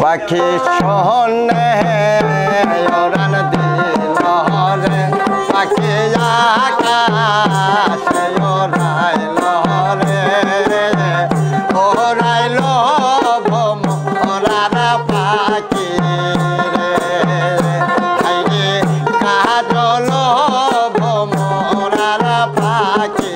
পাখি শোনে ওরান দিল রে পাখি আকাশে ওরাইল রে ওরাইল ভোমরার পাখি রে খাইরে কাজল ভোমরার পাখি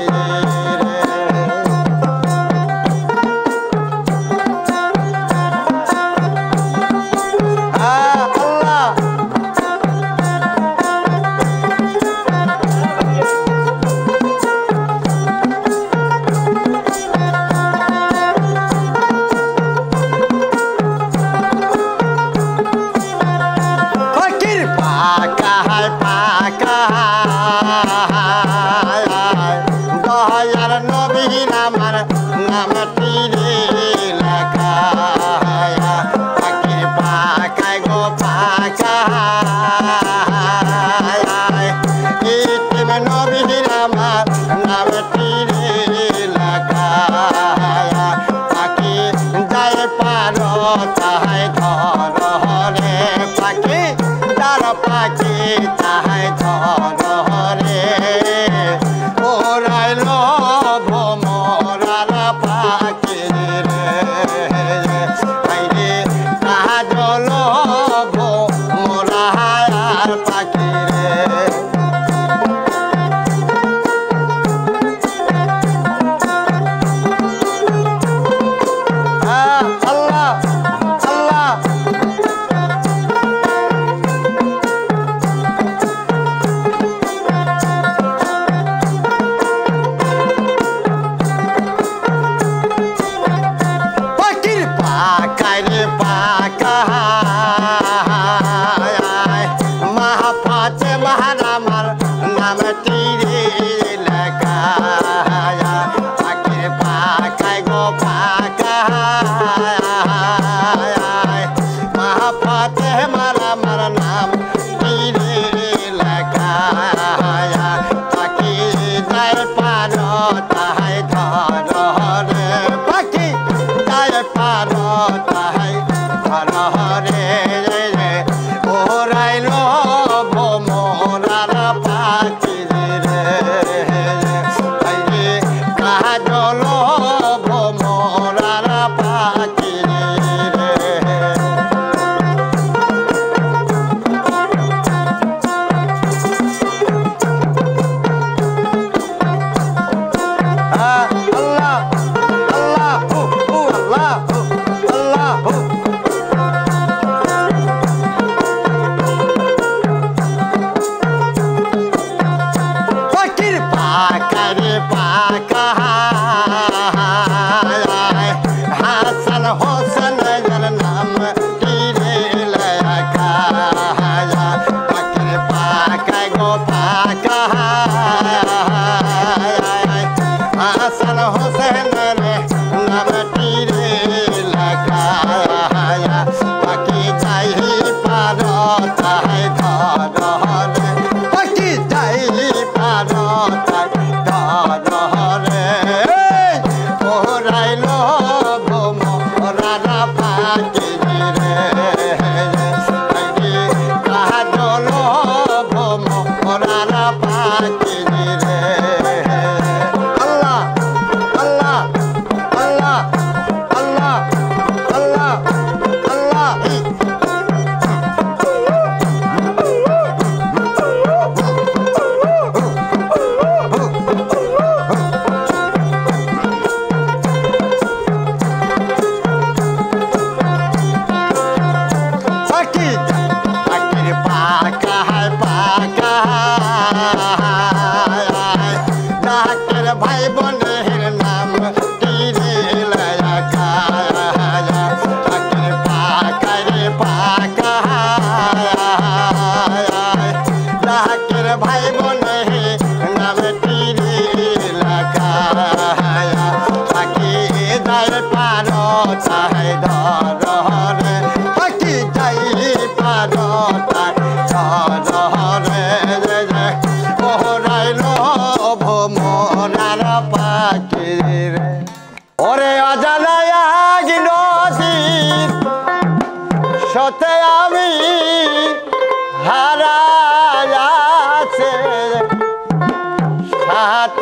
রে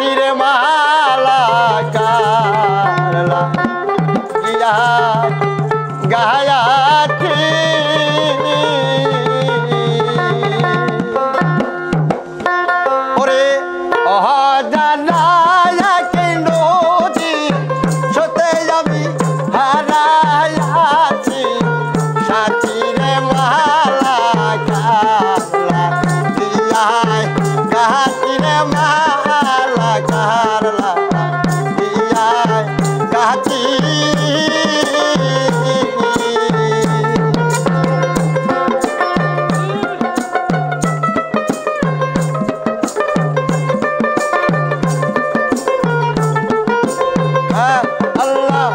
গাতিরে মালা কারলা ইয়া গায়াতি ওরে অজানায়া কেনো জি সতে আমি হারায়াছি সাথীরে মালা কারলা ইয়া গাতিরে মালা কারলা ইয়া গাতি আল্লাহ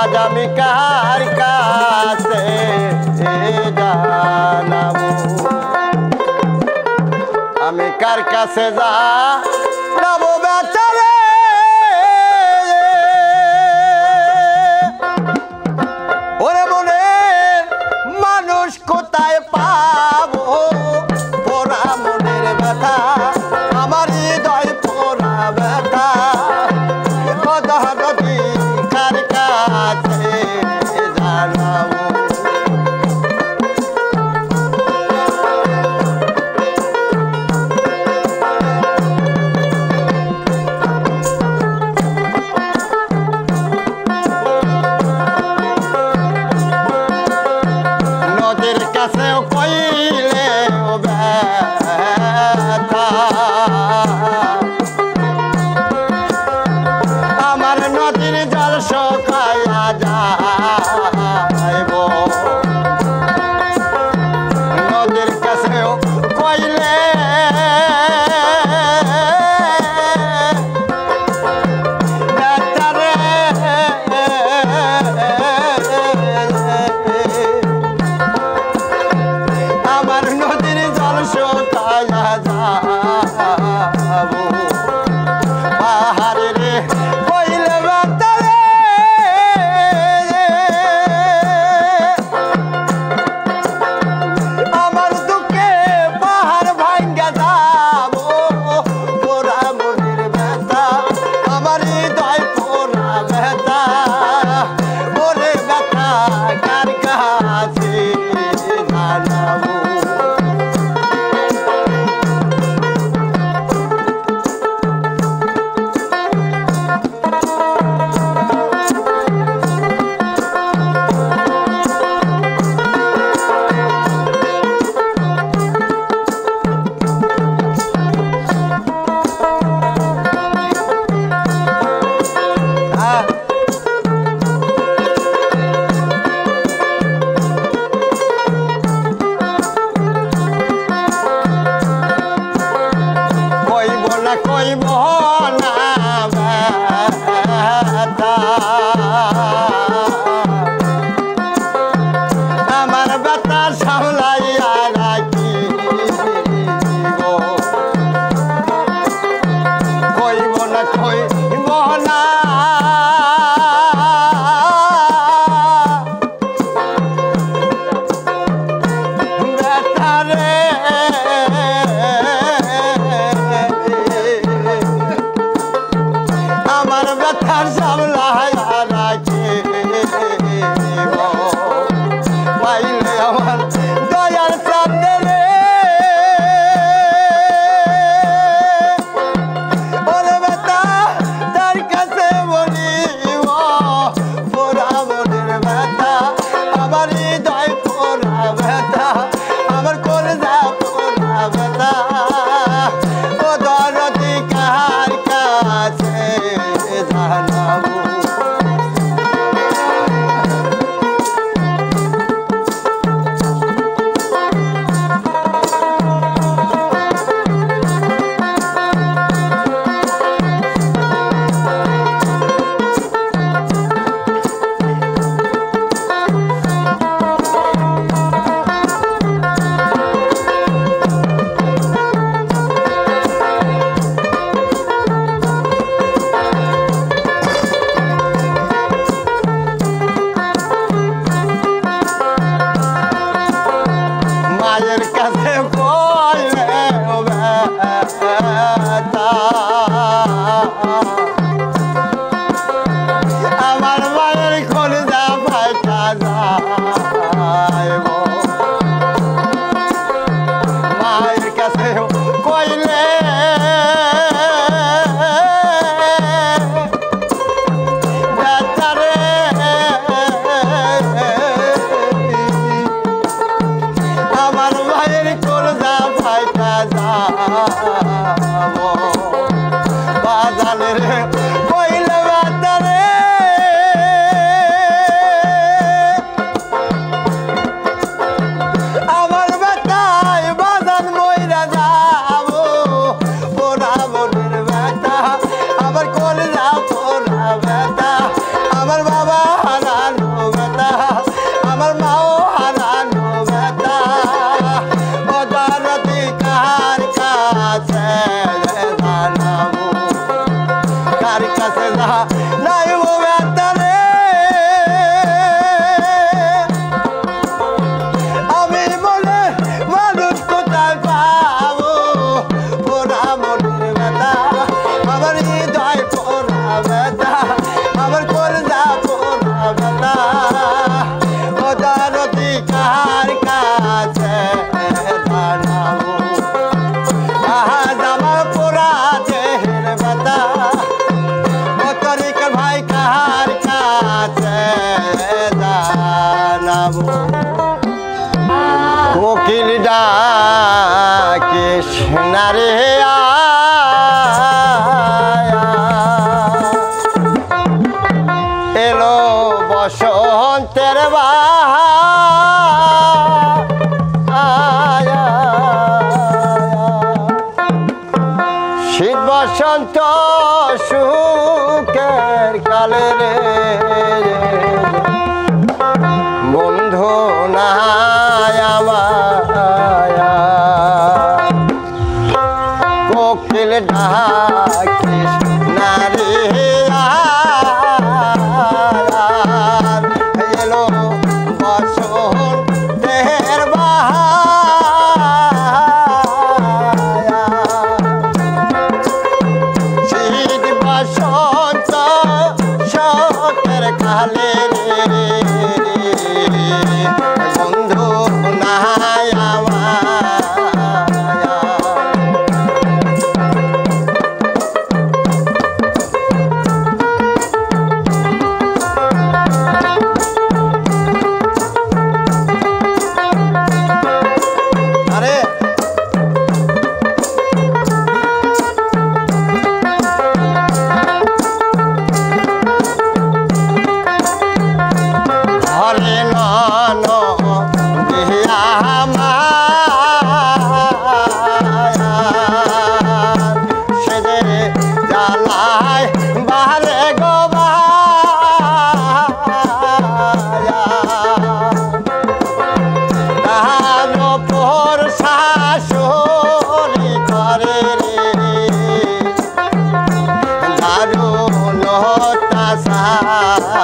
আজ আমি কার কাছে জানাবো আমি কার কাছে যাবো বেচারে ওরে মনের মানুষ কোথায় পাবো পোড়া মনের ব্যথা আমার হৃদয় পোড়া ব্যথা কদরতি কার কাছে জানাবো নদীর কাছেও কইলে ব্যথা আমার নদীর জল শুকাইয়া যাইব নদীর কাছেও কইলে ব্যথারে আমার নদীর জল শুকাইয়া যাবো পাহাড়ে রে কইলে ব্যথারে আমার দুঃখে পাহাড় ভাঙ্গা যাবো পোড়া মনের ব্যথা আমার হৃদয় পোড়া ব্যথা ওরে ব্যথা কার কাছে জানাবো কইব না ব্যথা আমার ব্যথা সামলাইয়া রাখিব কইব না ব্যথা রে আমার ব্যথার সামলাইয়া রাখিব পাইলে আমার দয়ার সামনে রে ওরে ব্যথা তার কাছে বলিব পোড়া মনের ব্যথা আমার হৃদয় পোড়া ব্যথা আমার কলজা পোড়া ব্যথা কদরতি কার কাছে জানাবো মায়ের কাছে কইলে ব্যথা আমার মায়ের কলজা ফাইটা যাইব মায়ের কাছে কইলে ব্যথারে আমার মায়ের কলজা ফাইটা যাবো বাজারে রে কইলে ব্যথারে আমার ব্যথায় বাজান মইরা যাবো পোড়া মনের ব্যথা আমার কলজা পোড়া ব্যথা আমার বাবা হারা কৃষ্ণারে এলো বসন্তের শীত বসন্ত সুখের কালে রে বন্ধু নাই আমার কোকিল ডাকিস নারী এলো বসন্তের শীত বসন্ত শোকের কালে রে বন্ধু নাই আমার ঘরে নন দিয়া সে যে জ্বালায় বারে গো তাহার ওপর শাশুড়ি করে রে দারুণ তাসায়া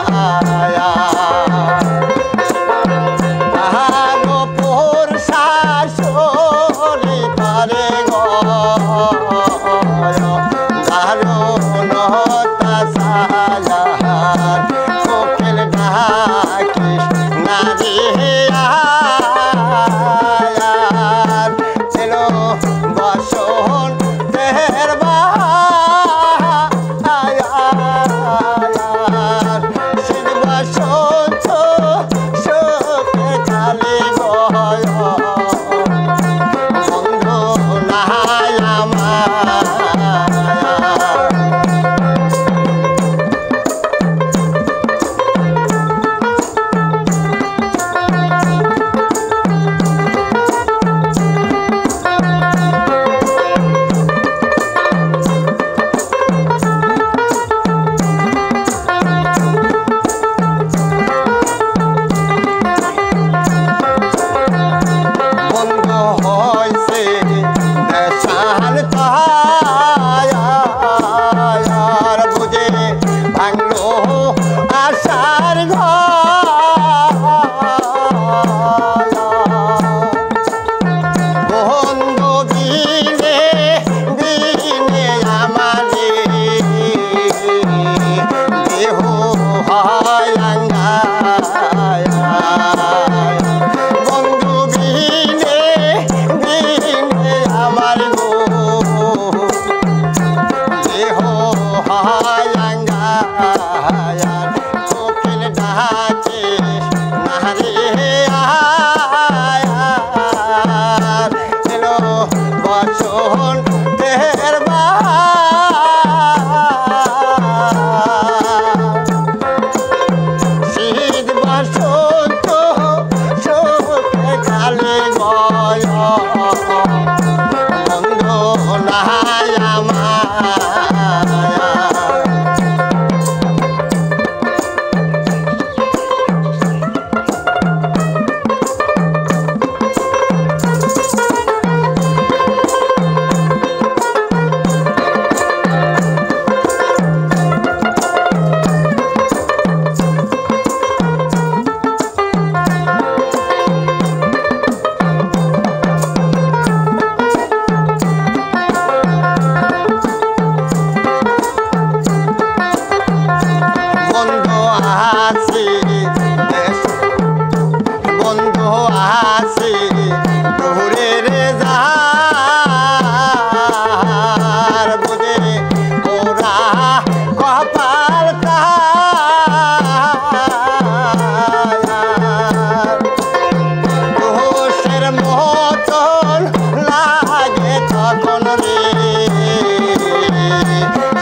রে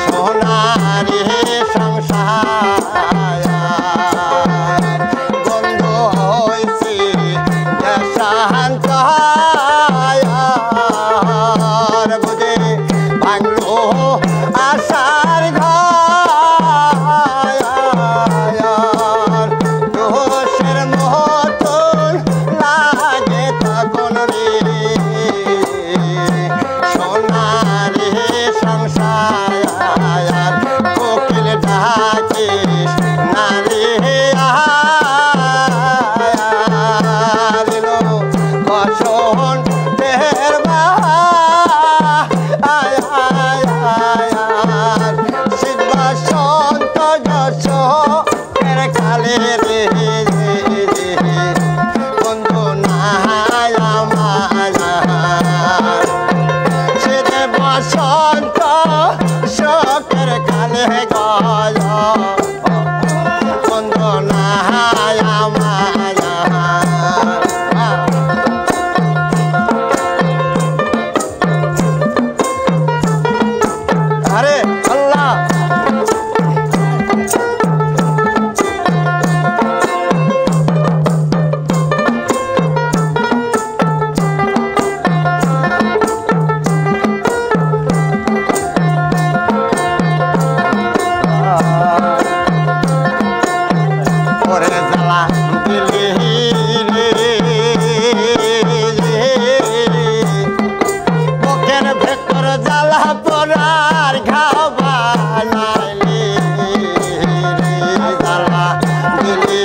সোনারে সংসার বন্ধু হয়েছে দেশান্তর বুঝে ভাঙলো আশার ঘর দোষের মতন লাগে তখন রে সোনারে সংসার কোকিল ডাকিস নারে দিল কসন দেহের শিবা সন্ত যশ এর কালে রে বন্ধু নাই আমার সেদে বসন্ত শোকের কালে গয় বন্ধু নাই আমার আরে আল্লাহ ওরে জ্বালা দিলি বুকের ভেতর জ্বালা পড়ার ঘাও বানাইলি জ্বালা দিলি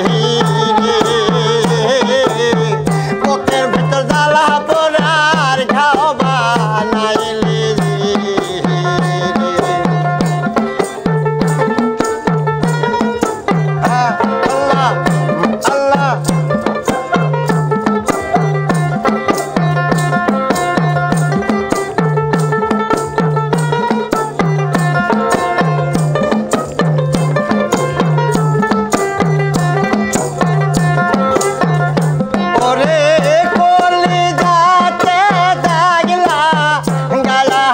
বুকের ভেতর জ্বালা পড়ার ঘাও বানাইলি আল্লাহ আল্লাহ ওরে কলিজাতে দাগলা গালা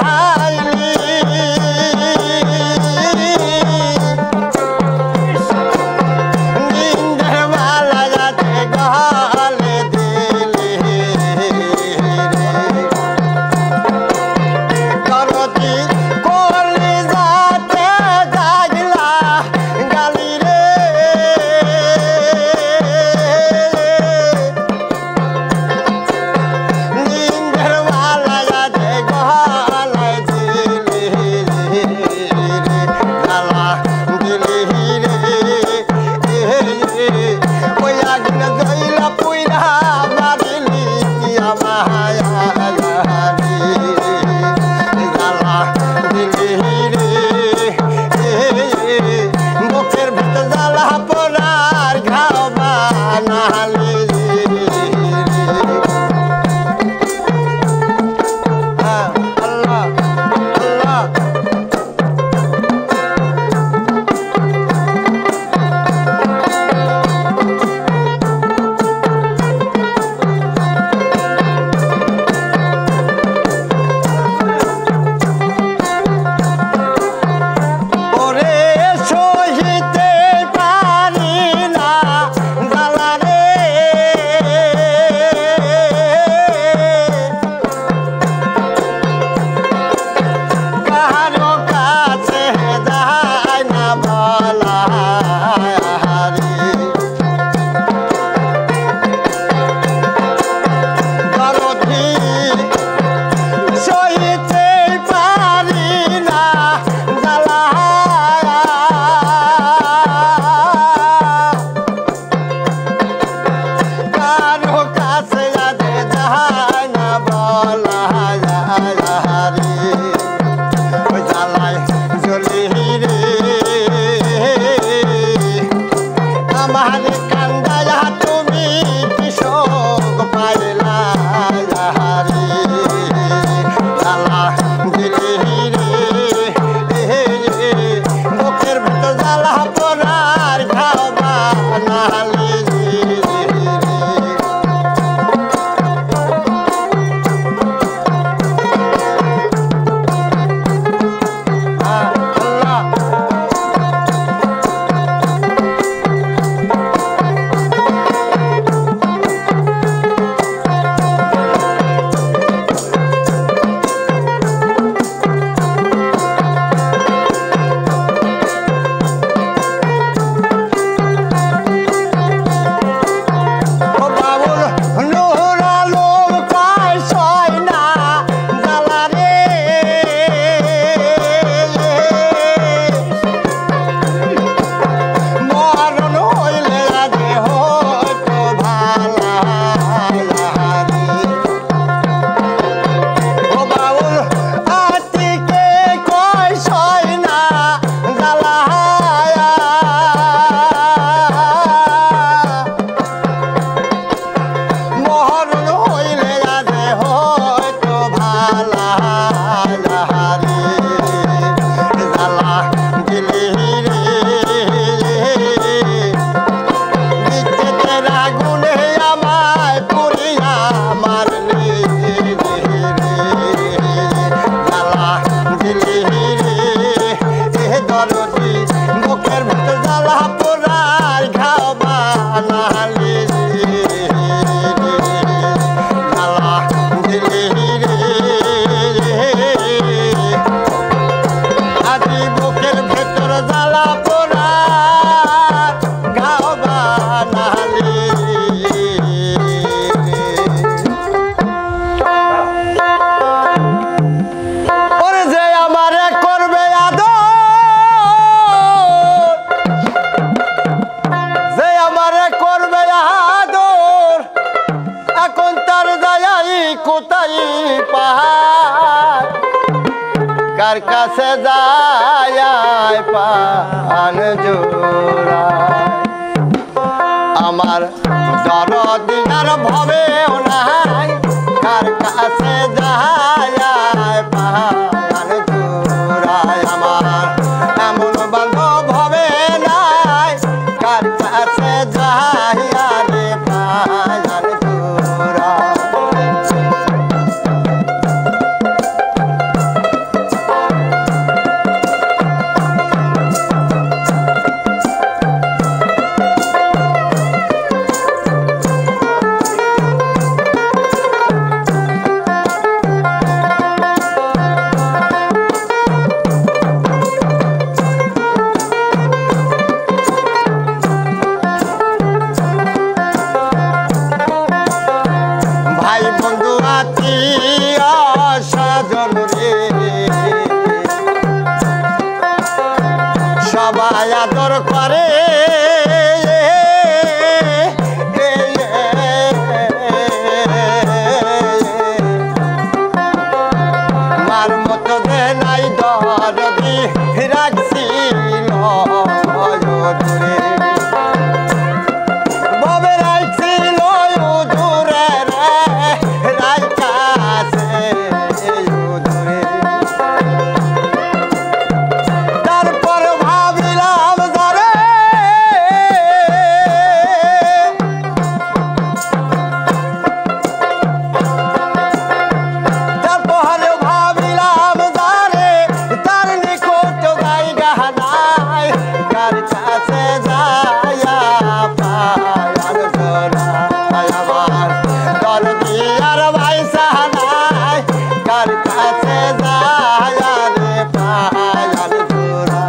কার কাছে যায় পান জোড়ায় আমার দরদিনার ভবেও নাই কার কাছে যায় পান জোড়ায় আমার এমন বান্ধব হবে নাই কার কাছে যায় রে পান জোড়ায় সবাই আদর করে মার মতো দে নাই দরদি রাখছিল দূরে ববে রাখছিল দূরে রে রাইকাছে দূরে তারপর ভাবিলাম ধরে তারপর ভাবিলাম ধরে তার নিকট জায়গা নাই কার কাছে যায়া পায়ার জোড়া আমার দরদি আর ভাইসা নাই কার কাছে যায়া রে পায়ার জোড়া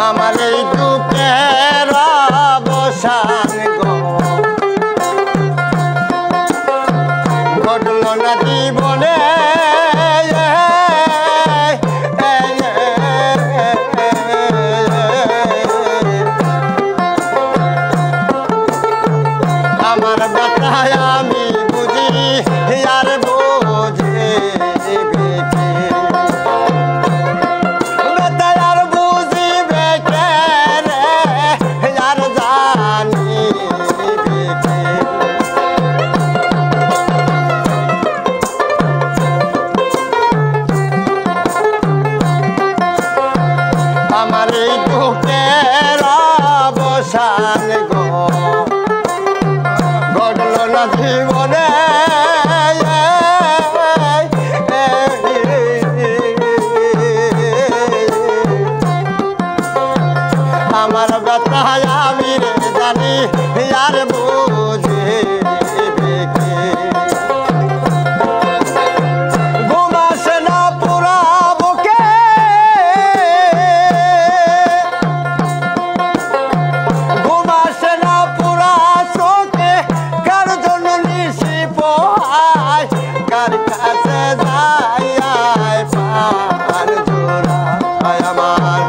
আমার এই দুঃখের অবসান ঘটল না জীবনে আমার ব্যথায় আমি বুঝি আর বুঝে বেঁচে বেতার বুঝিবে কে রে আর জানি বেঁচে আমার এই দুঃখের অবসান ঘটল না জীবনে আমার ব্যথায় আমি রে জানি আর বুঝে ঘুমাসে না পুরা বুকে ঘুমাসে না পুরা চোখে কার জন্য নিশি পোহায় কার কাছে যায় পান জোড়া আমার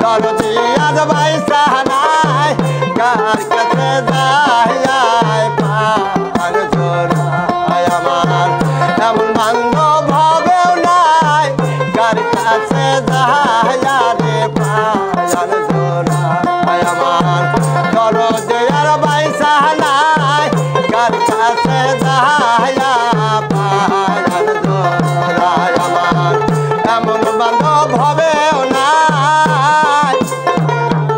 দরদি আজ ভাইসা নাই কার কাছে যায় পান জোড়া আমার এমন বান্ধব হবেও নাই কার কাছে যায় রে পান জোড়া আমার দরদি আর ভাইসা নাই কার কাছে যায় পান জোড়া আমার এমন বান্ধব হবেও নাই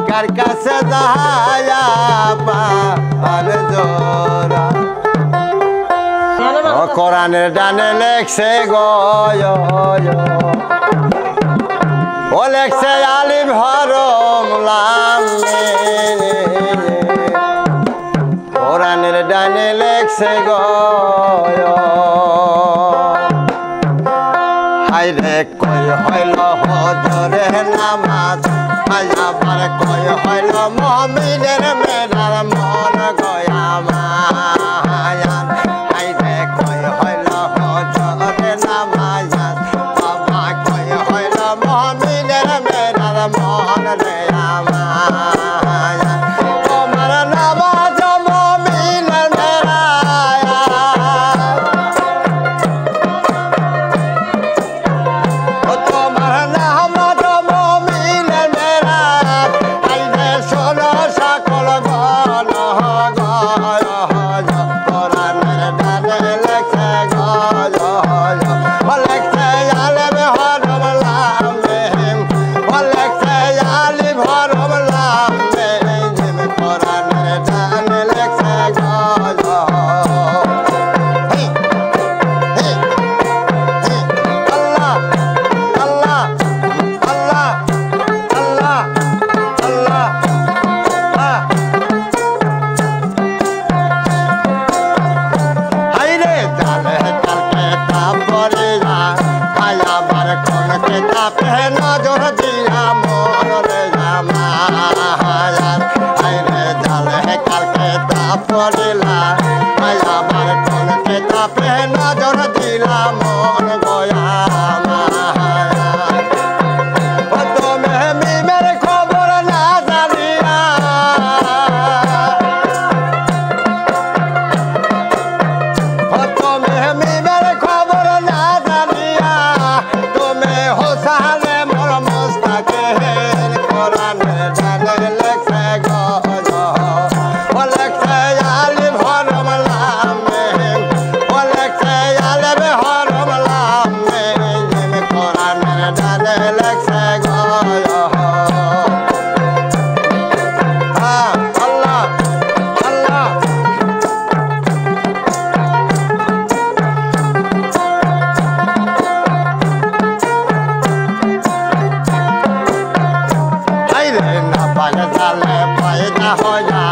কার কাছে যায় পান জোড়া কোরআনের ডানে লেখছে গয় ও লেখছে আলিম হরম লামে কোরআনের ডানে লেখছে গয় আইরে কই হইল হজরে নামাজ আবার কই হইল মুমিনের মেরার মন গয়া মায়া আইরে কই হইল হজরে নামাজ বাবা কই হইল মুমিনের মেরার মন গয়া মায়া তোমার নামাজ মুমিনের মেরায়া তোমার নামাজ মুমিনের মেরা আইরে শোনো সকল গণ গয় কোরআনের ডানে লেখে গয় লেখছে আলেম হরম লামিম লেখছে আলিম হরম লামিম কোরআনের ডানে লেখছে গয় আল্লাহ আল্লাহ আল্লাহ আল্লাহ আল্লাহ হাইরে জালে কালকে তাপরে যা আয়াবার কোন কিতাবে নজর দিয়া মন রে জামা হাইরে জালে কালকে তাপরে লা আয়াবার কোন কিতাবে নজর দিলা মন গয়া তুমি মিমের খবর না জানিয়া তুমি মিমের খবর না জানিয়া তুমি হোসানে মোর মুস্তাকে কোরআনে জানে লেখছে গজ লেখছে আলিম হরম লামিম লেখছে আলেম হরম লামিম কোরআনে জানে লেখছে গজ আল্লাহ আল্লাহ আইরে না পাগ জালে পায়দা হয়া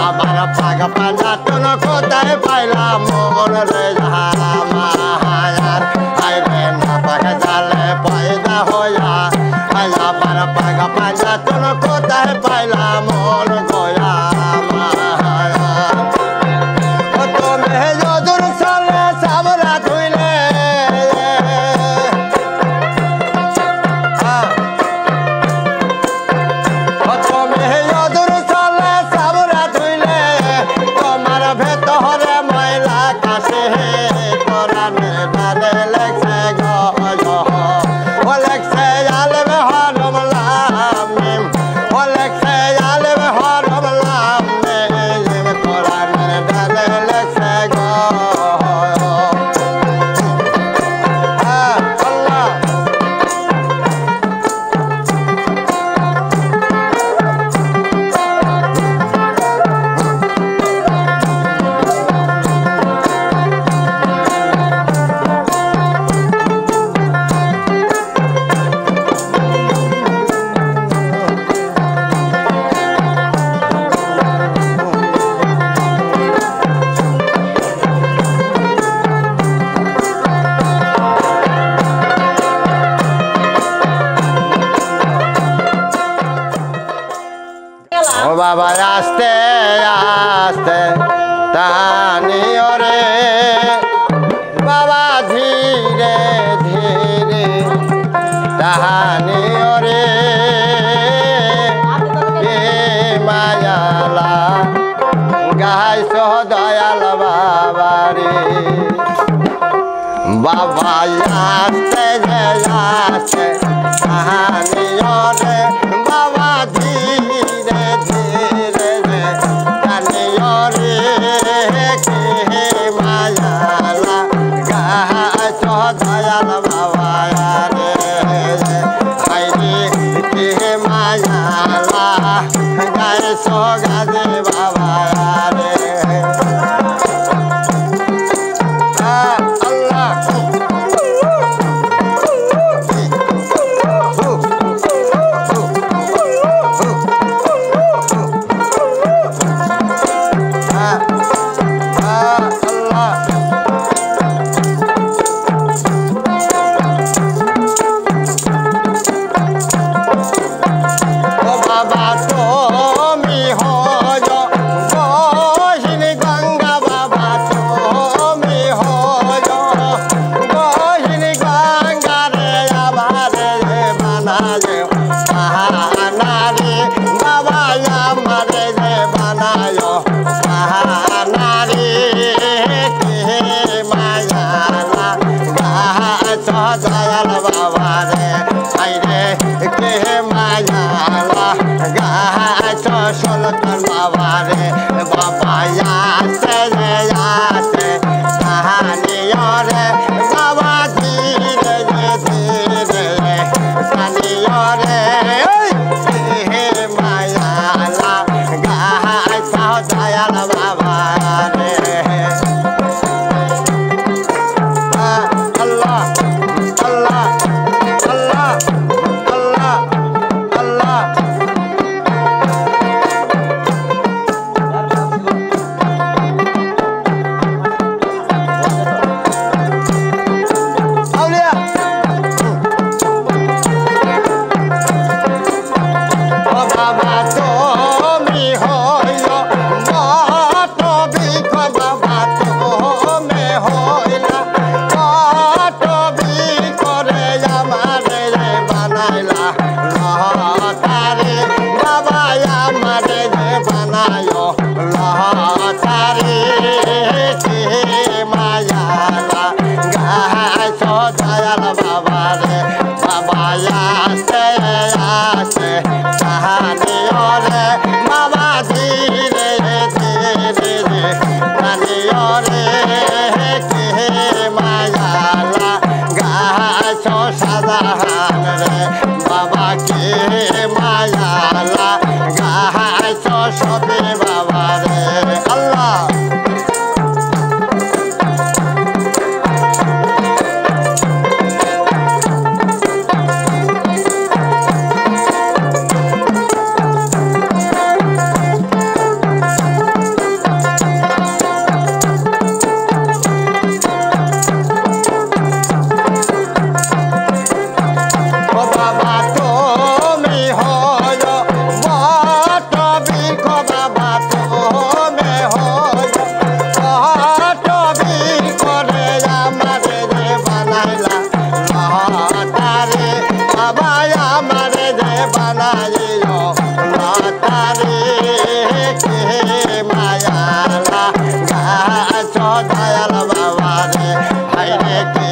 আবার পাগ পাজা তোন কোথায় পাইলাম মন রে জামায়ার আইরে না পাগ জালে পায়দা হয়া আবার পাগ পাজা তোন কোথায় পাইলাম মন গয়া মায়ার তুমি যদুর চলে সাবরা ধুইলে তুমি যদুর চলে সাবরা ধুইলে তোমার ভেতরে ময়লা কাশে কোরআনে ডানে লেখছে গজ লেখছে আলেম হরম লামিম লেখছে আলেম হরম লামিম কোরআনে ডানে লেখছে গজ আল্লাহ ও বাবা আস্তে আস্তে টানিও রে বাবা ধীরে ধীরে টানিও রে কে মায়ালা গাইছ দয়াল বাবা রে বাবা আস্তে আস্তে টানিও রে বাবা ধীরে ধীরে টানিও রে কে মায়ালা গাইছ দয়াল বাবা রে আইরে কে মায়ালা গাইছ গাজে বাবা রে আল্লাহ আল্লাহ দয়াল বাবা রে আইরে কে মায়ালা গাছ সলতন বাবা রে বাবা আসে রে আসে সাহানিও রে বাবা ধীরে ধীরে সানিও রে হে মায়ালা গাছ দয়াল বাবা রে আল্লাহ আল্লাহ আল্লাহ আল্লাহ আল্লাহ আউলিয়া ও বাবা তুমি হইল মত বিখ বাবা তুমি হইলা মত বিকরে আমারে বানাইলা লতারে বাবা আমারে বানায়ো লতারে কে মায়ালা গাছ দয়াল বাবা রে বাবা আসে আসে সাহানিও রে বাবা ধীরে ধীরে সানিও রে কে মায়ালা গাছ সাজাহান রে বাবা কে মায়ালা গাছ সবে বাবা রে আল্লাহ ও বাবা তুমি হইল মত বিখ বাবা তুমি হইল মত বিকরে আমারে বানাইলা লতারে বাবা আমারে বানাইলো লতারে কে মায়ালা গাছ দয়াল বাবা রে হাইরে কে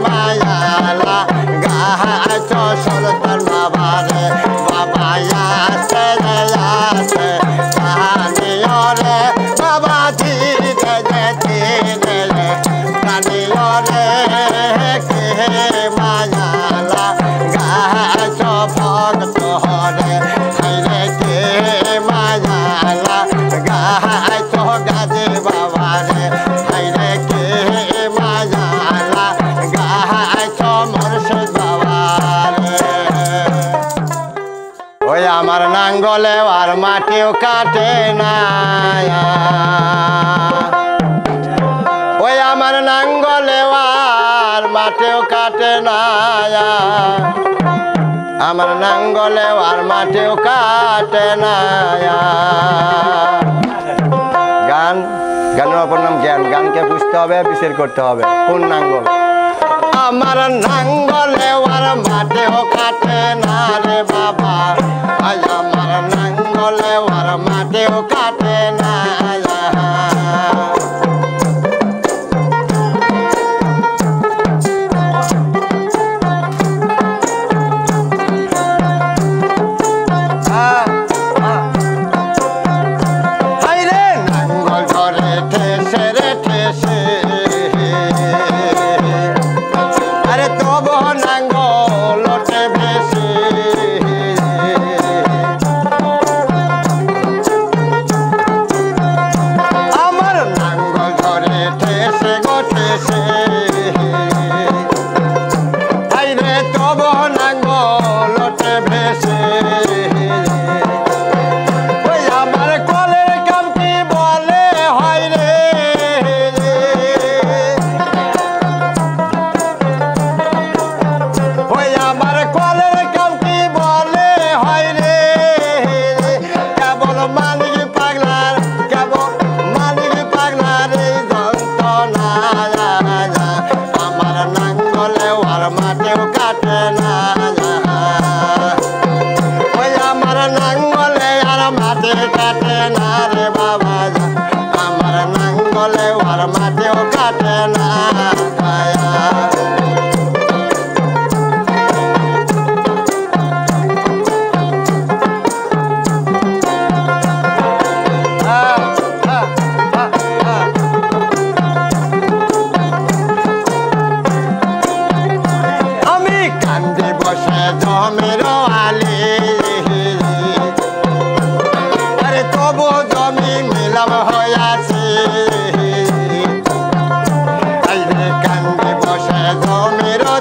মায়ালা গাছ সলতন বাবা রে বাবা আসে রে আসে সাহানিও রে বাবা ধীরে ধীরে সানিও রে কে মায়ালা গাছ ভক্ত হরে হাইরে কে মায়ালা গাছ গাজে বাবা রে হাইরে কে মায়ালা গাছ মুর্শিদ বাবা রে ওই আমার নাঙ্গলে আর মাটিও কাটে না ওই আমার নাঙ্গলে আর মাটিও কাটে না আমার নাঙ্গলে আর মাটিও কাটে না গান গানের অপর নাম জ্ঞান গানকে বুঝতে হবে বিচার করতে হবে কোন নাঙ্গল আমার নাঙ্গলে আর মাটিও কাটে না রে বাবা আজ আমার নাঙ্গলে আর মাটিও কাটে না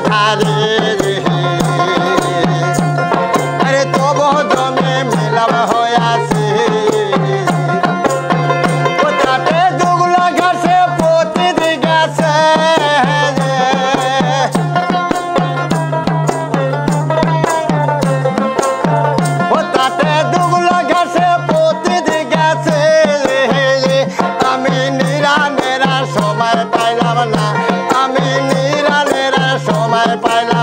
ধারে আরে তবু জমে মিলাম হইয়াছে তাতে দুগুলো ঘাসে প্রতিদিন গেছে তাতে দুগুলো ঘাসে প্রতিদিন গেছে আমি নিরানের সময় পাইলাম না আমি নিরানের সময় পাইলাম